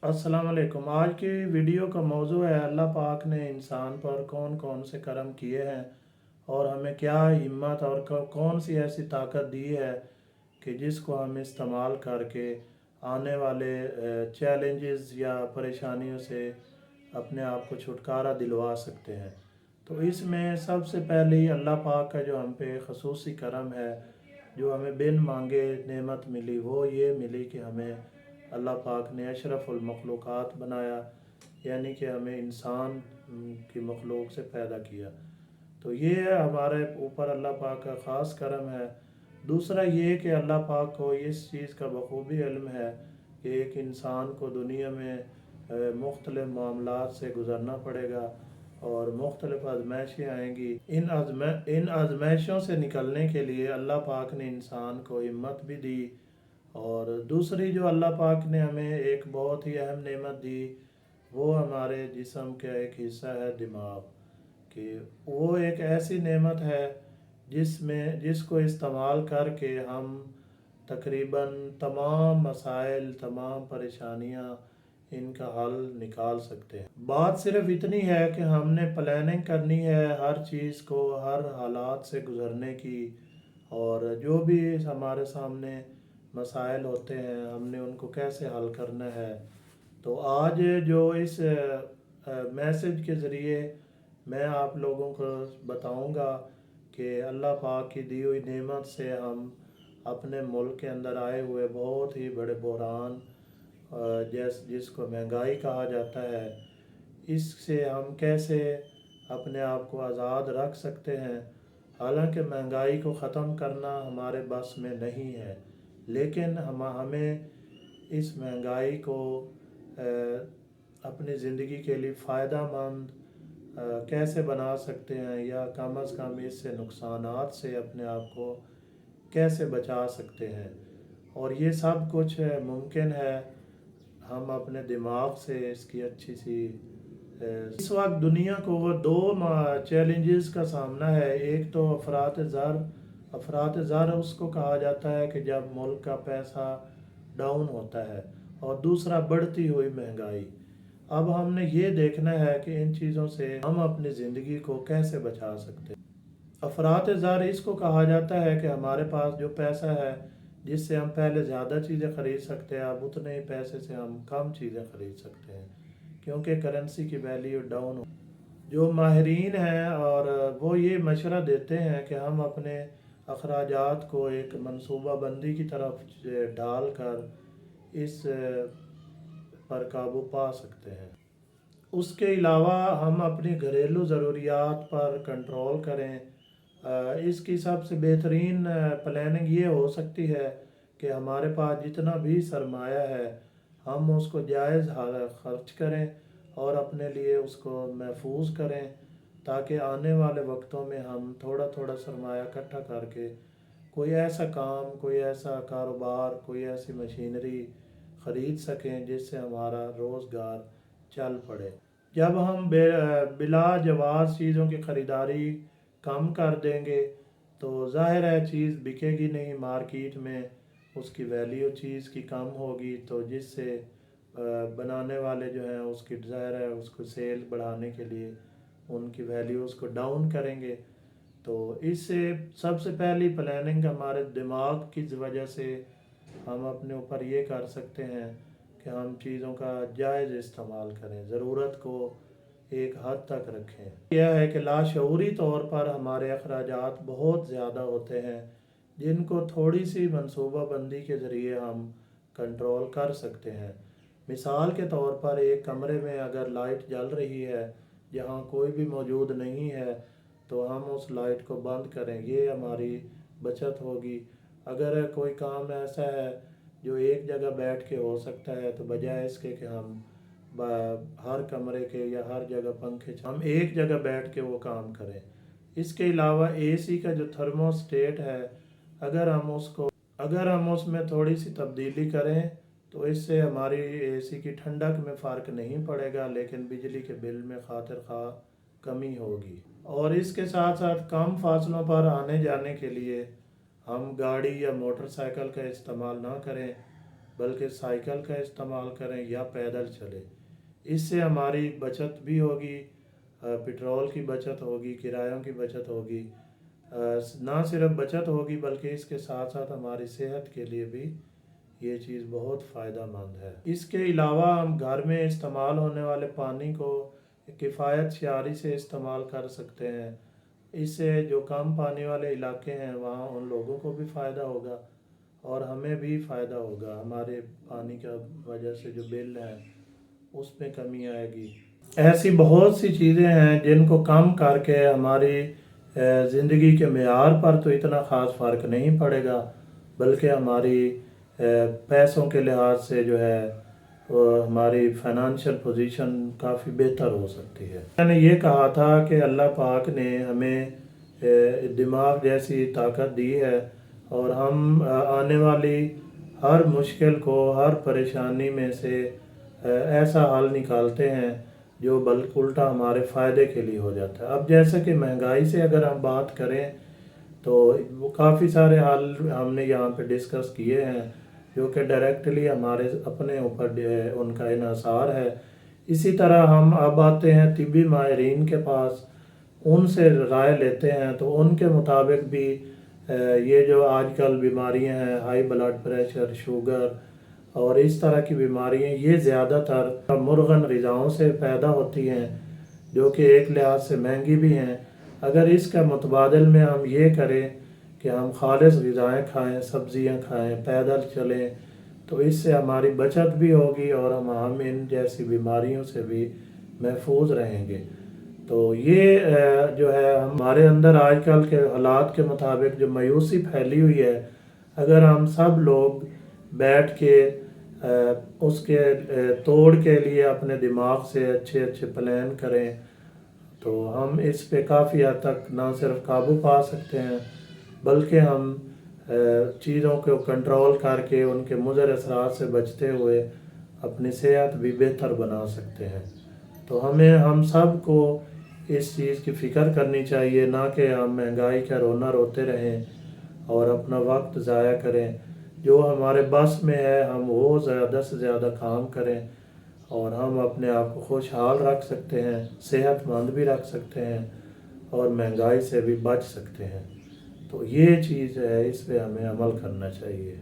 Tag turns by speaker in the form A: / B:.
A: अस्सलाम वालेकुम। आज की वीडियो का मौजू है अल्लाह पाक ने इंसान पर कौन कौन से करम किए हैं और हमें क्या हिम्मत और कौन सी ऐसी ताकत दी है कि जिसको हम इस्तेमाल करके आने वाले चैलेंजेस या परेशानियों से अपने आप को छुटकारा दिलवा सकते हैं। तो इसमें सबसे पहले ही अल्लाह पाक का जो हम पे खसूसी करम है, जो हमें बिन मांगे नेमत मिली, वो ये मिली कि हमें अल्लाह पाक ने अशरफुल मखलूक़ात बनाया, यानी कि हमें इंसान की मखलूक से पैदा किया। तो ये है हमारे ऊपर अल्लाह पाक का ख़ास करम है। दूसरा ये कि अल्लाह पाक को इस चीज़ का बखूबी इल्म है कि एक इंसान को दुनिया में मुख्तलिफ़ मामलात से गुज़रना पड़ेगा और मुख्तलिफ़ आजमाइशें आएंगी। इन आजमाइशों से निकलने के लिए अल्लाह पाक ने इंसान को हिम्मत भी दी। और दूसरी जो अल्लाह पाक ने हमें एक बहुत ही अहम नेमत दी, वो हमारे जिस्म का एक हिस्सा है दिमाग। कि वो एक ऐसी नेमत है जिसको इस्तेमाल करके हम तकरीबन तमाम मसाइल, तमाम परेशानियां, इनका हल निकाल सकते हैं। बात सिर्फ इतनी है कि हमने प्लानिंग करनी है हर चीज़ को, हर हालात से गुज़रने की, और जो भी हमारे सामने मसाइल होते हैं हमने उनको कैसे हल करना है। तो आज जो इस मैसेज के ज़रिए मैं आप लोगों को बताऊंगा कि अल्लाह पाक की दी हुई नेमत से हम अपने मुल्क के अंदर आए हुए बहुत ही बड़े बहरान, जिसको महंगाई कहा जाता है, इससे हम कैसे अपने आप को आज़ाद रख सकते हैं। हालांकि महंगाई को ख़त्म करना हमारे बस में नहीं है, लेकिन हमें इस महंगाई को अपनी ज़िंदगी के लिए फ़ायदा मंद कैसे बना सकते हैं, या कम अज़ कम इससे नुकसानात से अपने आप को कैसे बचा सकते हैं। और ये सब कुछ मुमकिन है हम अपने दिमाग से इसकी अच्छी सी इस वक्त दुनिया को वो दो चैलेंजेस का सामना है। एक तो अफरात ज़र उसको कहा जाता है कि जब मुल्क का पैसा डाउन होता है, और दूसरा बढ़ती हुई महंगाई। अब हमने ये देखना है कि इन चीज़ों से हम अपनी ज़िंदगी को कैसे बचा सकते हैं। अफरात ज़र इसको कहा जाता है कि हमारे पास जो पैसा है, जिससे हम पहले ज़्यादा चीज़ें ख़रीद सकते हैं, अब उतने ही पैसे से हम कम चीज़ें ख़रीद सकते हैं, क्योंकि करेंसी की वैल्यू डाउन हो। जो माहिरीन हैं और वो ये मशवरा देते हैं कि हम अपने अखराजात को एक मनसूबा बंदी की तरफ डाल कर इस पर काबू पा सकते हैं। उसके अलावा हम अपनी घरेलू ज़रूरियात पर कंट्रोल करें। इसकी सबसे बेहतरीन प्लानिंग ये हो सकती है कि हमारे पास जितना भी सरमाया है हम उसको जायज़ खर्च करें और अपने लिए उसको महफूज करें, ताकि आने वाले वक्तों में हम थोड़ा थोड़ा सरमाया इकट्ठा करके कोई ऐसा काम, कोई ऐसा कारोबार, कोई ऐसी मशीनरी ख़रीद सकें जिससे हमारा रोज़गार चल पड़े। जब हम बिला जवाज़ चीज़ों की ख़रीदारी कम कर देंगे तो ज़ाहिर है चीज़ बिकेगी नहीं मार्केट में, उसकी वैल्यू चीज़ की कम होगी, तो जिससे बनाने वाले जो हैं उसकी ज़ाहिर है उसको सेल बढ़ाने के लिए उनकी वैल्यू उसको डाउन करेंगे। तो इससे सबसे पहली प्लानिंग हमारे दिमाग की वजह से हम अपने ऊपर ये कर सकते हैं कि हम चीज़ों का जायज़ इस्तेमाल करें, ज़रूरत को एक हद तक रखें। यह है कि लाशऊरी तौर पर हमारे अखराजात बहुत ज़्यादा होते हैं, जिनको थोड़ी सी मनसूबा बंदी के ज़रिए हम कंट्रोल कर सकते हैं। मिसाल के तौर पर एक कमरे में अगर लाइट जल रही है जहाँ कोई भी मौजूद नहीं है, तो हम उस लाइट को बंद करें, ये हमारी बचत होगी। अगर कोई काम ऐसा है जो एक जगह बैठ के हो सकता है, तो बजाय इसके कि हम हर कमरे के या हर जगह पंखे, हम एक जगह बैठ के वो काम करें। इसके अलावा एसी का जो थर्मोस्टेट है, अगर हम उसमें थोड़ी सी तब्दीली करें तो इससे हमारी एसी की ठंडक में फ़र्क नहीं पड़ेगा, लेकिन बिजली के बिल में खातिर खा कमी होगी। और इसके साथ साथ कम फासलों पर आने जाने के लिए हम गाड़ी या मोटरसाइकिल का इस्तेमाल ना करें, बल्कि साइकिल का इस्तेमाल करें या पैदल चलें। इससे हमारी बचत भी होगी, पेट्रोल की बचत होगी, किरायों की बचत होगी। ना सिर्फ बचत होगी बल्कि इसके साथ साथ हमारी सेहत के लिए भी ये चीज़ बहुत फ़ायदेमंद है। इसके अलावा हम घर में इस्तेमाल होने वाले पानी को किफ़ायत शारी से इस्तेमाल कर सकते हैं। इससे जो कम पानी वाले इलाके हैं वहाँ उन लोगों को भी फ़ायदा होगा और हमें भी फ़ायदा होगा। हमारे पानी का वजह से जो बिल है उसमें कमी आएगी। ऐसी बहुत सी चीज़ें हैं जिनको कम करके हमारी ज़िंदगी के मेयार पर तो इतना ख़ास फ़र्क नहीं पड़ेगा, बल्कि हमारी पैसों के लिहाज से जो है हमारी फाइनेंशियल पोजीशन काफ़ी बेहतर हो सकती है। मैंने ये कहा था कि अल्लाह पाक ने हमें दिमाग जैसी ताकत दी है और हम आने वाली हर मुश्किल को, हर परेशानी में से ऐसा हल निकालते हैं जो बल्कि उल्टा हमारे फ़ायदे के लिए हो जाता है। अब जैसे कि महंगाई से अगर हम बात करें तो वो काफ़ी सारे हल हमने यहाँ पे डिस्कस किए हैं जो कि डायरेक्टली हमारे अपने ऊपर उनका इन्हिसार है। इसी तरह हम अब आते हैं तिब्बी माहिरीन के पास, उनसे राय लेते हैं तो उनके मुताबिक भी ये जो आजकल बीमारियां हैं, हाई ब्लड प्रेशर, शुगर और इस तरह की बीमारियां, ये ज़्यादातर मुर्गन ग़िज़ाओं से पैदा होती हैं जो कि एक लिहाज से महंगी भी हैं। अगर इसका मुतबादल में हम ये करें कि हम खालिस ग़िज़ाएँ खाएँ, सब्ज़ियाँ खाएँ, पैदल चलें, तो इससे हमारी बचत भी होगी और हम इन जैसी बीमारियों से भी महफूज रहेंगे। तो ये जो है हमारे अंदर आजकल के हालात के मुताबिक जो मायूसी फैली हुई है, अगर हम सब लोग बैठ के उसके तोड़ के लिए अपने दिमाग से अच्छे अच्छे प्लान करें तो हम इस पे काफ़ी हद तक ना सिर्फ काबू पा सकते हैं बल्कि हम चीज़ों को कंट्रोल करके उनके मुज़र असरात से बचते हुए अपनी सेहत भी बेहतर बना सकते हैं। तो हम सब को इस चीज़ की फ़िक्र करनी चाहिए, ना कि हम महंगाई का रोना रोते रहें और अपना वक्त ज़ाया करें। जो हमारे बस में है हम वो ज़्यादा से ज़्यादा काम करें और हम अपने आप को खुशहाल रख सकते हैं, सेहतमंद भी रख सकते हैं और महंगाई से भी बच सकते हैं। तो ये चीज़ है, इस पे हमें अमल करना चाहिए।